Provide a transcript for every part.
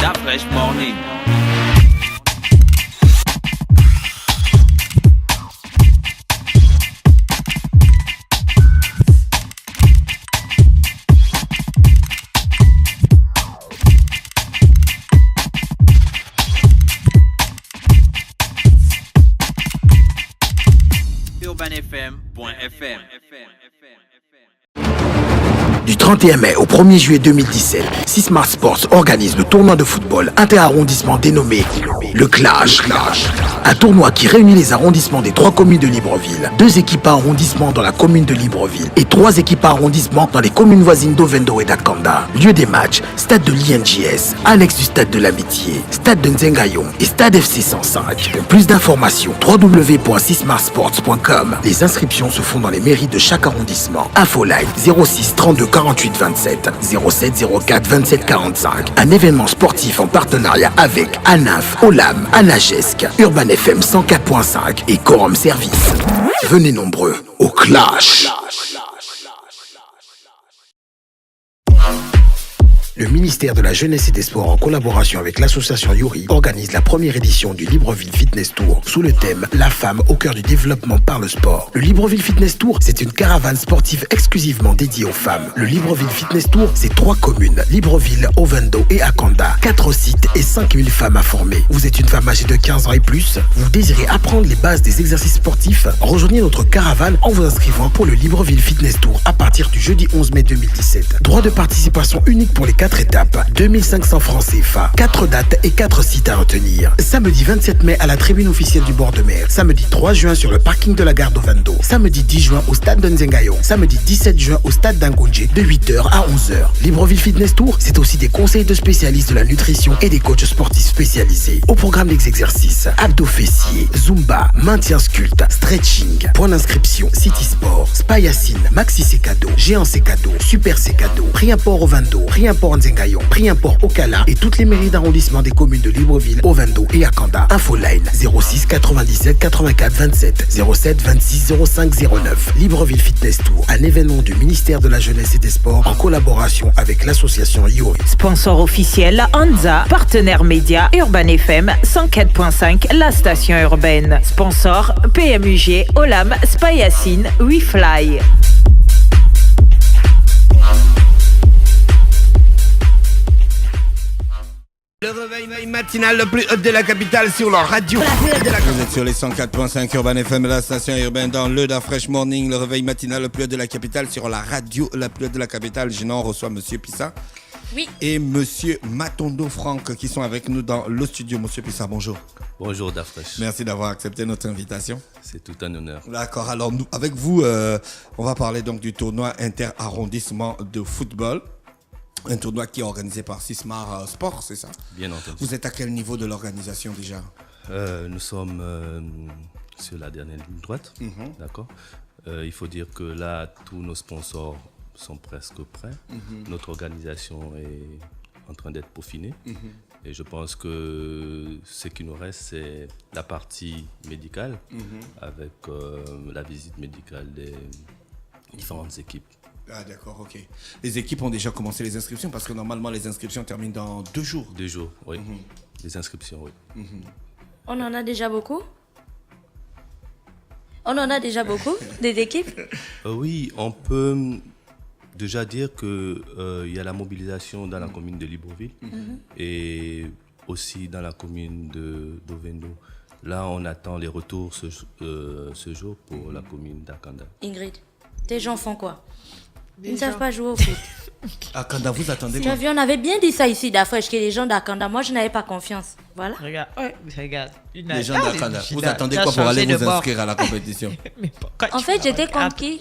Da Fresh Morning. UrbanFM.fm. Du 31 mai au 1er juillet 2017, Sismart Sports organise le tournoi de football inter-arrondissement dénommé le Clash. Un tournoi qui réunit les arrondissements des 3 communes de Libreville, 2 équipes par arrondissement dans la commune de Libreville et 3 équipes par arrondissement dans les communes voisines d'Ovendo et d'Akanda. Lieu des matchs, stade de l'INJS, annexe du stade de l'Amitié, stade de Nzengayon et stade FC 105. Pour plus d'informations, www.sismartsports.com. Les inscriptions se font dans les mairies de chaque arrondissement. Infoline 06 32 48 27 07 04 27 45. Un événement sportif en partenariat avec ANAF, OLAM, Anagesc, Urban FM 104.5 et Quorum Service. Venez nombreux au Clash. Le ministère de la Jeunesse et des Sports, en collaboration avec l'association Yuri, organise la première édition du Libreville Fitness Tour sous le thème « La femme au cœur du développement par le sport ». Le Libreville Fitness Tour, c'est une caravane sportive exclusivement dédiée aux femmes. Le Libreville Fitness Tour, c'est 3 communes, Libreville, Ovendo et Akanda, 4 sites et 5000 femmes à former. Vous êtes une femme âgée de 15 ans et plus, vous désirez apprendre les bases des exercices sportifs, rejoignez notre caravane en vous inscrivant pour le Libreville Fitness Tour à partir du jeudi 11 mai 2017. Droit de participation unique pour les 4 étapes, 2500 francs CFA, 4 dates et 4 sites à retenir. Samedi 27 mai à la tribune officielle du bord de mer, samedi 3 juin sur le parking de la gare d'Ovendo, samedi 10 juin au stade de Nzengayon, samedi 17 juin au stade d'Angoundje de 8h à 11h. Libreville Fitness Tour, c'est aussi des conseils de spécialistes de la nutrition et des coachs sportifs spécialisés. Au programme des exercices, abdos fessiers, zumba, maintien sculpte, stretching. Point d'inscription, City Sport, Spayacine, Maxi c'est cadeau, Géant c'est cadeau, Super c'est cadeau, Prix Import Ovendo, Prix Import Nzengayon, Prix Import Okala et toutes les mairies d'arrondissement des communes de Libreville, Ovendo et Akanda. Infoline 06 97 84 27 07 26 05 09. Libreville Fitness Tour, un événement du ministère de la Jeunesse et des Sports en collaboration avec l'association Yuri. Sponsor officiel Anza, partenaire média Urban FM 104.5, la station urbaine. Sponsor PMUG, Olam, Spayacine, WeFly. Le réveil matinal le plus haut de la capitale sur la radio. Vous êtes sur les 104.5 Urban FM, la station urbaine dans le Da Fresh Morning. Le réveil matinal le plus haut de la capitale sur la radio la plus haute de la capitale. Je reçois Monsieur Pissa. Oui. Et Monsieur Matondo Franck qui sont avec nous dans le studio. Monsieur Pissa, bonjour. Bonjour Da Fresh. Merci d'avoir accepté notre invitation. C'est tout un honneur. D'accord, alors nous, avec vous, on va parler donc du tournoi inter-arrondissement de football. Un tournoi qui est organisé par Sismart Sports, c'est ça? Bien entendu. Vous êtes à quel niveau de l'organisation déjà? Nous sommes sur la dernière ligne droite. D'accord. Il faut dire que là, tous nos sponsors sont presque prêts. Notre organisation est en train d'être peaufinée. Et je pense que ce qui nous reste, c'est la partie médicale avec la visite médicale des différentes équipes. Ah d'accord, ok. Les équipes ont déjà commencé les inscriptions parce que normalement les inscriptions terminent dans 2 jours. 2 jours, oui. Les inscriptions, oui. On en a déjà beaucoup? On en a déjà beaucoup des équipes? Oui, on peut déjà dire qu'il y a la mobilisation dans la commune de Libreville et aussi dans la commune d'Ovendo. Là, on attend les retours ce jour pour la commune d'Akanda. Ingrid, tes gens font quoi? Ils ne savent pas jouer au foot. Akanda, vous attendez Tu as vu, on avait bien dit ça ici d'Afresh, que les gens d'Akanda, moi je n'avais pas confiance. Voilà. Regarde, regarde. Les gens d'Akanda, vous attendez quoi pour aller vous inscrire à la compétition? En fait, j'étais contre qui?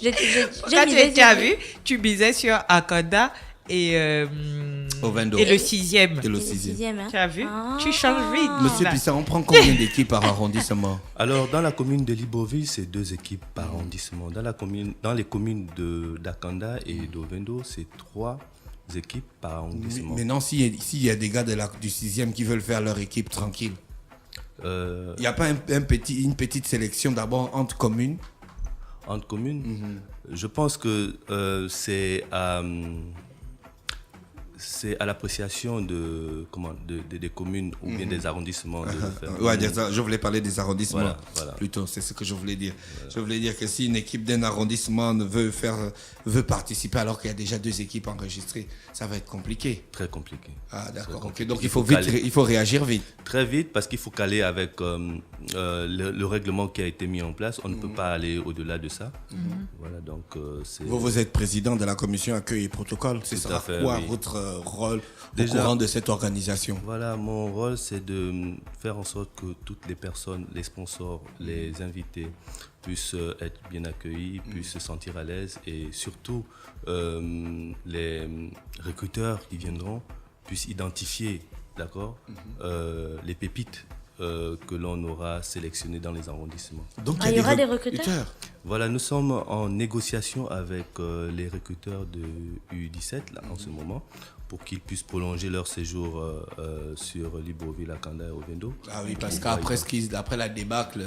Quand tu as vu, tu misais sur Akanda et le 6e. Et le 6e. Hein? Tu as vu? Tu changes vite. Monsieur Pissa, on prend combien d'équipes par arrondissement? Alors, dans la commune de Libreville, c'est 2 équipes par arrondissement. Dans les communes d'Akanda et d'Ovendo, c'est 3 équipes par arrondissement. Mais non, s'il y a des gars du 6e qui veulent faire leur équipe tranquille, il n'y a pas une petite sélection d'abord entre communes? Entre communes, je pense que c'est c'est à l'appréciation des communes ou bien des arrondissements de le faire. Ouais, je voulais parler des arrondissements voilà. plutôt, c'est ce que je voulais dire. Je voulais dire que si une équipe d'un arrondissement veut participer alors qu'il y a déjà 2 équipes enregistrées, ça va être compliqué. Très compliqué. Ah d'accord, okay. Donc il faut réagir vite. Très vite parce qu'il faut caler avec le règlement qui a été mis en place. On ne peut pas aller au-delà de ça. Voilà, donc, vous êtes président de la commission accueil et protocole, c'est ça? Quoi votre rôle au courant de cette organisation? Voilà, mon rôle c'est de faire en sorte que toutes les personnes, les sponsors, les invités puissent être bien accueillis, puissent se sentir à l'aise et surtout les recruteurs qui viendront puissent identifier, d'accord, les pépites que l'on aura sélectionnées dans les arrondissements. Donc il y aura des recruteurs. Voilà, nous sommes en négociation avec les recruteurs de U17 là, en ce moment pour qu'ils puissent prolonger leur séjour sur Libreville, Akanda et Ovendo. Ah oui, parce qu'après la débâcle...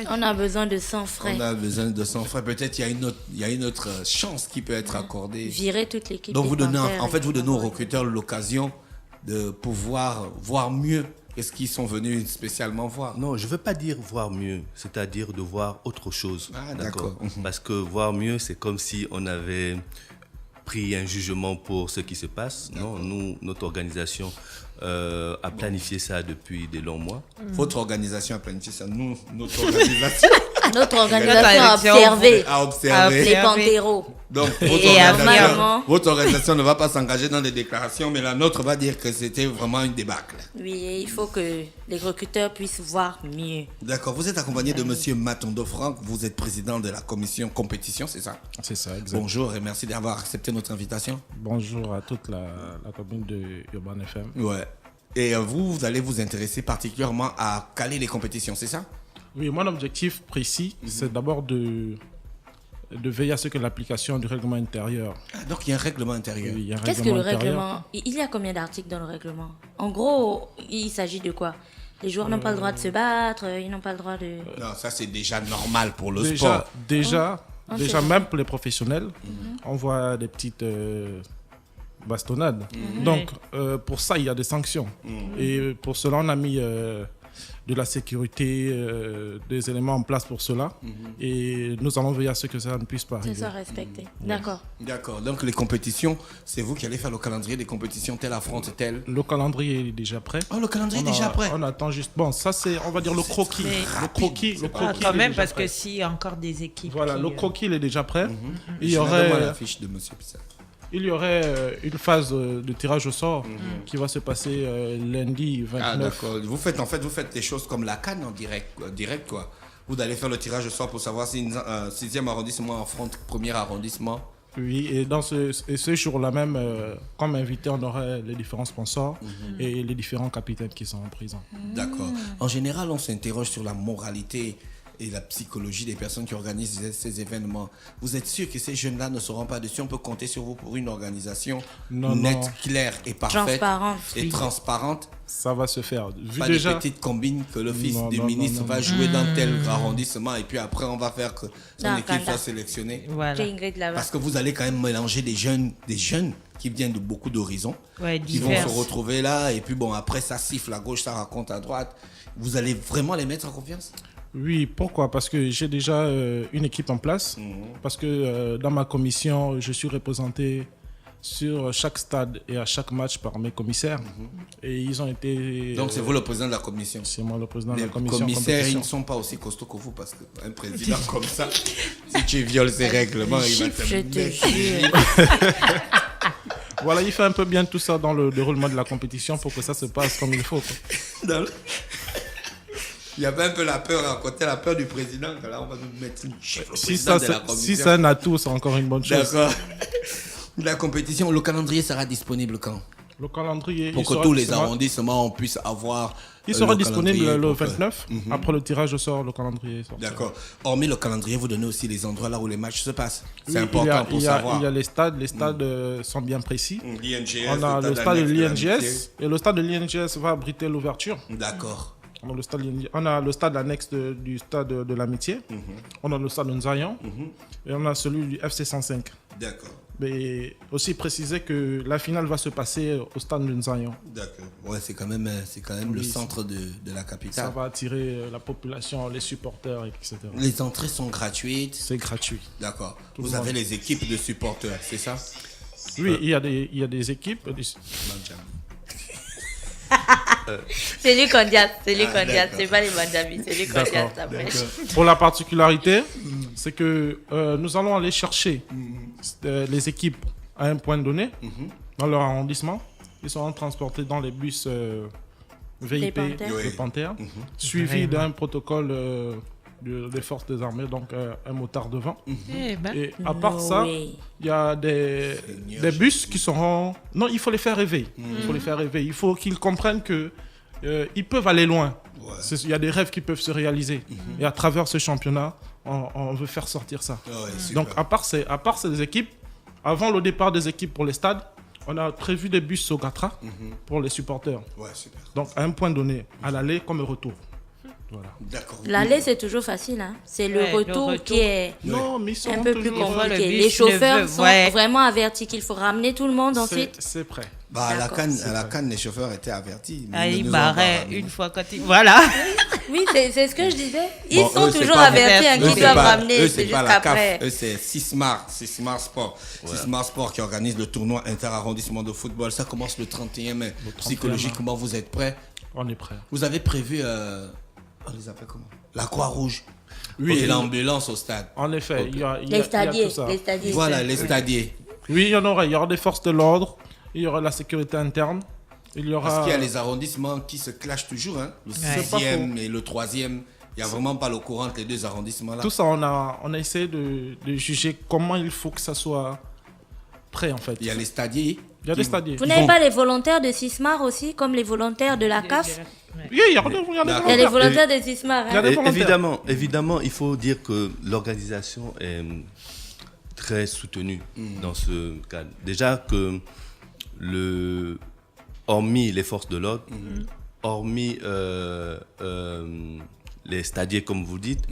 On a besoin de sang frais. Peut-être il y a une autre chance qui peut être accordée. Virer toute l'équipe. Donc vous donnez aux recruteurs l'occasion de pouvoir voir mieux qu'est-ce qu'ils sont venus spécialement voir. Non, je ne veux pas dire voir mieux, c'est-à-dire de voir autre chose. Ah, d'accord. Parce que voir mieux, c'est comme si on avait pris un jugement pour ce qui se passe. Non, notre organisation a planifié ça depuis des longs mois. Votre organisation a planifié ça. Notre organisation... Notre organisation a observé les Panteros. Donc, votre organisation ne va pas s'engager dans des déclarations, mais la nôtre va dire que c'était vraiment une débâcle. Oui, et il faut que les recruteurs puissent voir mieux. D'accord. Vous êtes accompagné de M. Matondo Franck. Vous êtes président de la commission compétition, c'est ça? C'est ça, exactement. Bonjour et merci d'avoir accepté notre invitation. Bonjour à toute la commune de Urban FM. Ouais. Et vous allez vous intéresser particulièrement à caler les compétitions, c'est ça? Oui, mon objectif précis, c'est d'abord de veiller à ce que l'application du règlement intérieur... Ah, donc il y a un règlement intérieur. Oui, qu'est-ce que le règlement? Il y a combien d'articles dans le règlement? En gros, il s'agit de quoi? Les joueurs n'ont pas le droit de se battre, ils n'ont pas le droit de... Non, ça c'est déjà normal pour le sport. Déjà même pour les professionnels, on voit des petites... bastonnades. Donc, pour ça, il y a des sanctions. Et pour cela, on a mis de la sécurité, des éléments en place pour cela. Et nous allons veiller à ce que ça ne puisse pas arriver. Que ça soit respecté. D'accord. D'accord. Donc, les compétitions, c'est vous qui allez faire le calendrier des compétitions, telle affronte telle. Le calendrier est déjà prêt. Oh, le calendrier est déjà prêt. On attend juste... Bon, ça, c'est, on va dire, le croquis. Le croquis. Quand même, parce que s'il y a encore des équipes... Voilà, le croquis, il est déjà prêt. Il y aurait... la fiche de M. Pissat. Il y aurait une phase de tirage au sort qui va se passer lundi 29. Ah d'accord. Vous faites les choses comme la CAN en direct quoi. Vous allez faire le tirage au sort pour savoir si un 6e arrondissement affronte 1er arrondissement. Oui, et dans ce jour-là même, comme invité, on aurait les différents sponsors et les différents capitaines qui sont présents. D'accord. En général, on s'interroge sur la moralité et la psychologie des personnes qui organisent ces événements. Vous êtes sûr que ces jeunes-là ne seront pas dessus? On peut compter sur vous pour une organisation nette, claire et parfaite et transparente. Ça va se faire. Pas des petites combines que le fils du ministre va jouer dans tel arrondissement et puis après on va faire que son équipe soit sélectionnée. Voilà. Parce que vous allez quand même mélanger des jeunes qui viennent de beaucoup d'horizons, qui vont se retrouver là et puis bon après ça siffle à gauche, ça raconte à droite. Vous allez vraiment les mettre en confiance? Oui, pourquoi? Parce que j'ai déjà une équipe en place. Parce que dans ma commission, je suis représenté sur chaque stade et à chaque match par mes commissaires. Et ils ont été... Donc c'est vous le président de la commission? C'est moi le président de la commission. Les commissaires, ils ne sont pas aussi costauds que vous parce qu'un président comme ça, si tu violes ces règlements, il va te mettre... Voilà, il fait un peu bien tout ça dans le déroulement de la compétition pour que ça se passe comme il faut. Il y avait un peu la peur à côté, la peur du président, que là on va nous mettre une chef au président de la commission. Si c'est un atout, c'est encore une bonne chose. D'accord. La compétition, le calendrier sera disponible quand? Le calendrier... Pour que tous les arrondissements puissent avoir... Il sera disponible le 29. Après le tirage au sort, le calendrier sort. D'accord. Hormis le calendrier, vous donnez aussi les endroits là où les matchs se passent. C'est important pour savoir. Il y a les stades. Les stades sont bien précis. L'INGS, on a le stade de l'INGS. Et le stade de l'INGS va abriter l'ouverture. D'accord. On a le stade annexe du stade de l'Amitié. On a le stade de Nzayan. Et on a celui du FC 105. D'accord. Mais aussi préciser que la finale va se passer au stade de Nzayon. D'accord. Ouais, c'est quand même le centre de la capitale. Ça va attirer la population, les supporters, etc. Les entrées sont gratuites. C'est gratuit. D'accord. Vous avez les équipes de supporters, c'est ça? Oui, il y a des équipes. C'est les Kondias, c'est pas les Banjabi, c'est les Kondias. Pour la particularité, c'est que nous allons aller chercher les équipes à un point donné dans leur arrondissement. Ils seront transportés dans les bus VIP de Panthère, suivis d'un protocole des forces des armées, donc un motard devant. Et à part ça, il y a des bus qui seront... Non, il faut les faire rêver. Il faut qu'ils comprennent que ils peuvent aller loin. Il y a des rêves qui peuvent se réaliser. Et à travers ce championnat, on veut faire sortir ça. Donc à part ces équipes, avant le départ des équipes pour les stades, on a prévu des bus Sogatra pour les supporters. Donc à un point donné, à l'aller comme au retour. Voilà. L'aller, c'est toujours facile. Hein. C'est le retour qui est un peu plus compliqué. Les chauffeurs sont vraiment avertis qu'il faut ramener tout le monde ensuite. C'est prêt. À la CAN, les chauffeurs étaient avertis. Ils barraient une fois quand ils... Voilà. Oui, c'est ce que je disais. Ils sont toujours avertis qu'ils doivent ramener. C'est pas la CAF. Eux, c'est Sismar Sport. Sismar Sport qui organise le tournoi inter-arrondissement de football. Ça commence le 31 mai. Psychologiquement, vous êtes prêts? On est prêts. Vous avez prévu... on les appelle comment? La Croix-Rouge. Oui. Et l'ambulance au stade. En effet, il y a stadiers, tout ça. les stadiers. Voilà, les stadiers. Oui, il y aura des forces de l'ordre, il y aura la sécurité interne. Parce qu'il y a les arrondissements qui se clashent toujours. Hein. Le 6e et le 3e. Il n'y a vraiment pas le courant entre les deux arrondissements-là. Tout ça, on a essayé de juger comment il faut que ça soit prêt, en fait. Il y a les stadiers. Vous n'avez pas les volontaires de Sismar aussi, comme les volontaires de la CAF? Oui, il y a les volontaires de Sismar. Évidemment, il faut dire que l'organisation est très soutenue dans ce cadre. Déjà que hormis les forces de l'ordre, hormis les stadiers, comme vous dites,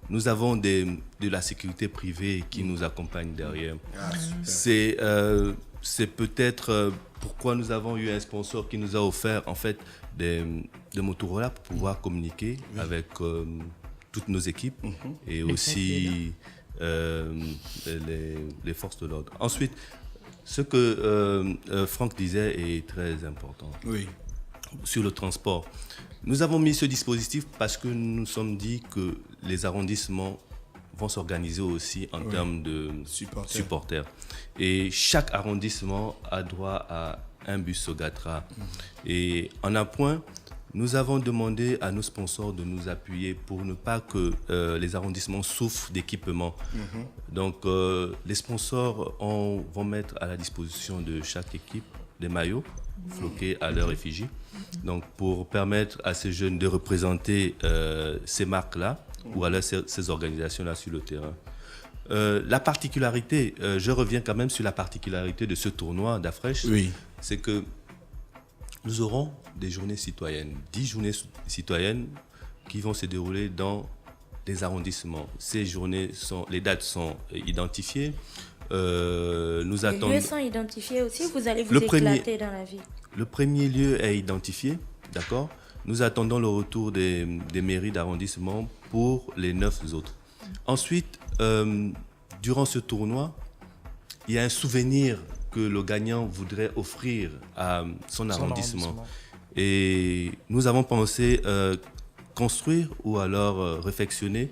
nous avons de la sécurité privée qui nous accompagne derrière. C'est peut-être pourquoi nous avons eu un sponsor qui nous a offert en fait des Motorola pour pouvoir communiquer avec toutes nos équipes et aussi les forces de l'ordre. Ensuite, ce que Franck disait est très important. Sur le transport. Nous avons mis ce dispositif parce que nous nous sommes dit que les arrondissements vont s'organiser aussi en termes de supporters. Et chaque arrondissement a droit à un bus Sogatra. Et en un point, nous avons demandé à nos sponsors de nous appuyer pour ne pas que les arrondissements souffrent d'équipement. Donc, les sponsors vont mettre à la disposition de chaque équipe des maillots floqués à leur effigie. Donc, pour permettre à ces jeunes de représenter ces marques-là ou alors ces organisations-là sur le terrain. La particularité, je reviens quand même sur la particularité de ce tournoi d'Afresh, c'est que nous aurons des journées citoyennes, 10 journées citoyennes qui vont se dérouler dans des arrondissements. Ces journées, les dates sont identifiées. Les lieux sont identifiés aussi, vous allez vous éclater dans la vie. Le premier lieu est identifié, d'accord. Nous attendons le retour des mairies d'arrondissement pour les 9 autres. Ensuite, durant ce tournoi, il y a un souvenir que le gagnant voudrait offrir à son arrondissement. Et nous avons pensé construire ou alors réfectionner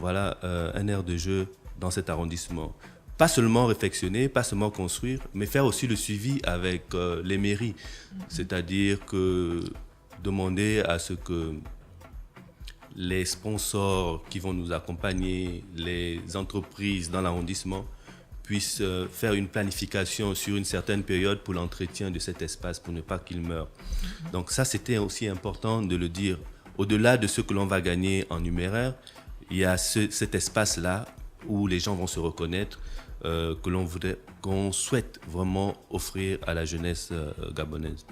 un aire de jeu dans cet arrondissement. Pas seulement réfectionner, pas seulement construire, mais faire aussi le suivi avec les mairies. C'est-à-dire que demander à ce que les sponsors qui vont nous accompagner, les entreprises dans l'arrondissement, puissent faire une planification sur une certaine période pour l'entretien de cet espace, pour ne pas qu'il meure. Donc ça, c'était aussi important de le dire. Au-delà de ce que l'on va gagner en numéraire, il y a cet espace-là où les gens vont se reconnaître, qu'on souhaite vraiment offrir à la jeunesse gabonaise.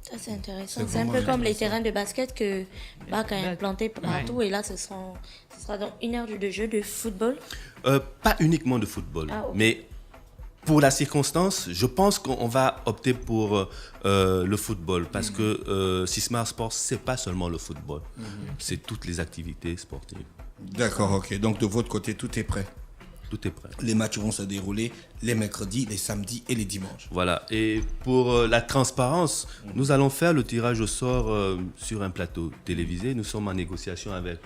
Ça, c'est intéressant. C'est un peu comme les terrains de basket que BAC a implanté partout. Et là, ce sera donc 1 heure de jeu de football. Pas uniquement de football, mais pour la circonstance, je pense qu'on va opter pour le football parce que Sismar Sport, c'est pas seulement le football, c'est toutes les activités sportives. D'accord, ok. Donc de votre côté, tout est prêt. Tout est prêt. Les matchs vont se dérouler les mercredis, les samedis et les dimanches. Voilà. Et pour la transparence, nous allons faire le tirage au sort sur un plateau télévisé. Nous sommes en négociation avec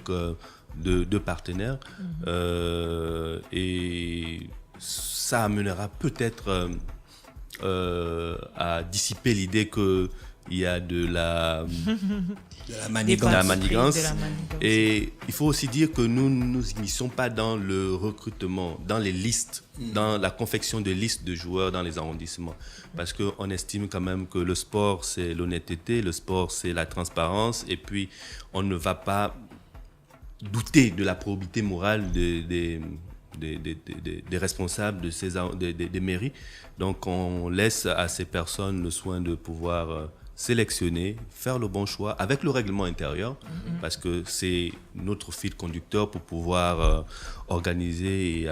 deux partenaires et ça amènera peut-être à dissiper l'idée qu'il y a de la manigance. Et il faut aussi dire que nous ne nous initions pas dans le recrutement, dans les listes, dans la confection de listes de joueurs dans les arrondissements. Parce qu'on estime quand même que le sport, c'est l'honnêteté, le sport, c'est la transparence. Et puis, on ne va pas douter de la probité morale des responsables des mairies. Donc, on laisse à ces personnes le soin de pouvoir sélectionner, faire le bon choix avec le règlement intérieur, parce que c'est notre fil conducteur pour pouvoir organiser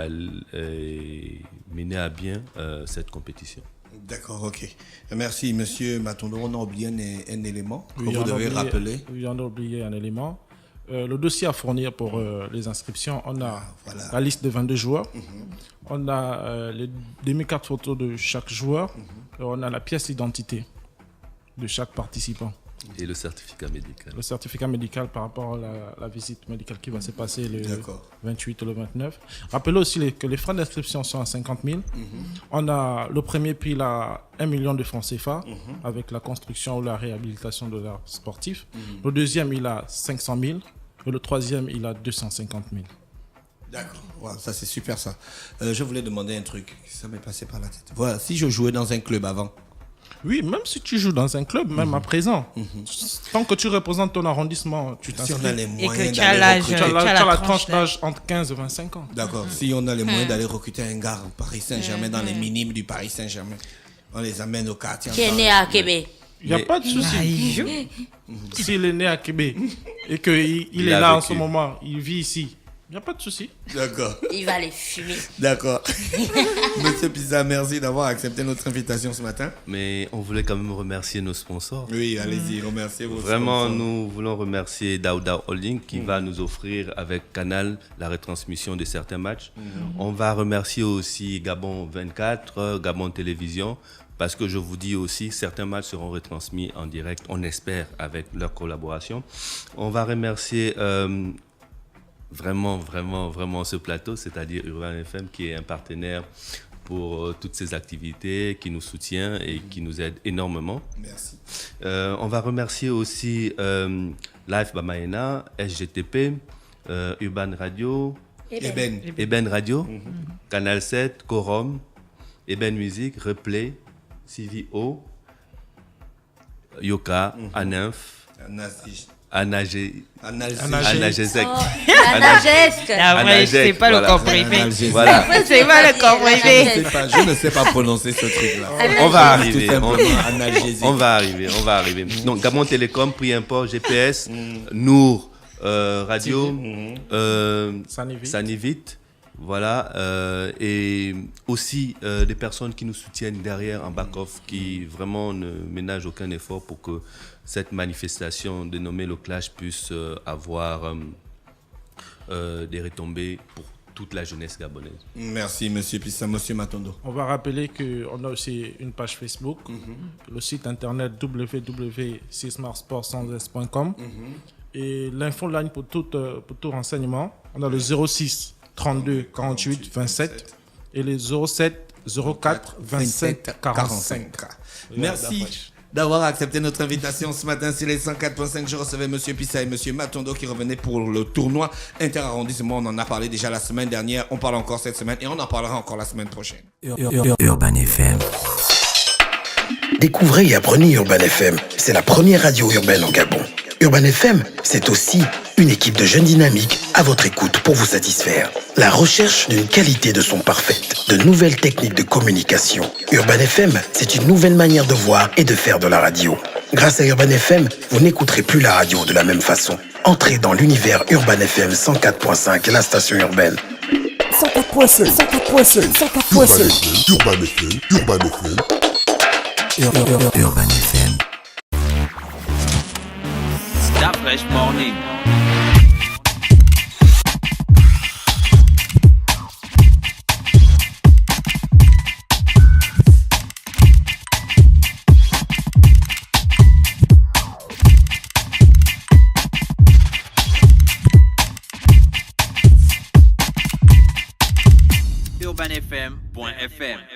et mener à bien cette compétition. D'accord, ok. Merci, monsieur Matondo. On a oublié un élément que vous devez rappeler. Oui, on a oublié un élément. Le dossier à fournir pour les inscriptions, on a la liste de 22 joueurs, on a les demi-cartes photos de chaque joueur, et on a la pièce d'identité de chaque participant. Et le certificat médical. Le certificat médical par rapport à la visite médicale qui va se passer le 28 et le 29. Rappelez aussi que les frais d'inscription sont à 50 000. On a le premier prix, là, 1 million de francs CFA avec la construction ou la réhabilitation de l'art sportif. Le deuxième, il a 500 000. Et le troisième, il a 250 000. D'accord, wow, ça c'est super ça. Je voulais demander un truc, ça m'est passé par la tête. Voilà, si je jouais dans un club avant. Oui, même si tu joues dans un club, même à présent, tant que tu représentes ton arrondissement, tu t'inscris. Si on a les moyens et que tu as la tranche d'âge entre 15 et 25 ans. D'accord, si on a les moyens d'aller recruter un gars au Paris Saint-Germain, dans les minimes du Paris Saint-Germain, on les amène au quartier. Qui est né à Québec. Il n'y a pas de souci. S'il est né à Québec et qu'il est là en ce moment, il vit ici, il n'y a pas de souci. D'accord. Il va les fumer. D'accord. Monsieur Pizza, merci d'avoir accepté notre invitation ce matin. Mais on voulait quand même remercier nos sponsors. Oui, allez-y, remerciez vos Vraiment, sponsors. nous voulons remercier Daouda Holding qui va nous offrir avec Canal la retransmission de certains matchs. On va remercier aussi Gabon 24, Gabon Télévision, parce que je vous dis aussi, certains matchs seront retransmis en direct, on espère, avec leur collaboration. On va remercier vraiment ce plateau, c'est-à-dire Urban FM, qui est un partenaire pour toutes ces activités, qui nous soutient et qui nous aide énormément. Merci. On va remercier aussi Live Bamaena, SGTP, Urban Radio, Eben Radio, Canal 7, Quorum, Eben Music, Replay, CVO, Yoka, Aninf, Analgésec. Après, c'est pas le comprimé. Voilà. C'est pas le comprimé. Je ne sais pas prononcer ce truc-là. On va arriver. On va arriver. Donc, Gabon Télécom, Prix Import, GPS, Nour Radio, Sanivit. Voilà, et aussi des personnes qui nous soutiennent derrière en back-off, qui vraiment ne ménagent aucun effort pour que cette manifestation dénommée le Clash puisse avoir des retombées pour toute la jeunesse gabonaise. Merci, monsieur Pissa, monsieur Matondo. On va rappeler qu'on a aussi une page Facebook, le site internet www.sismarsport.com et l'infoline pour tout renseignement. On a le 06 32 48 27 et les 07 04 27 45. Merci d'avoir accepté notre invitation ce matin. C'est les 104.5. Je recevais monsieur Pissa et monsieur Matondo qui revenaient pour le tournoi interarrondissement. On en a parlé déjà la semaine dernière. On parle encore cette semaine et on en parlera encore la semaine prochaine. Urban FM. Découvrez et apprenez Urban FM. C'est la première radio urbaine en Gabon. Urban FM, c'est aussi une équipe de jeunes dynamiques à votre écoute pour vous satisfaire. La recherche d'une qualité de son parfaite, de nouvelles techniques de communication. Urban FM, c'est une nouvelle manière de voir et de faire de la radio. Grâce à Urban FM, vous n'écouterez plus la radio de la même façon. Entrez dans l'univers Urban FM 104.5, la station urbaine. Urban FM. La Fresh Morning. UrbanFM.fm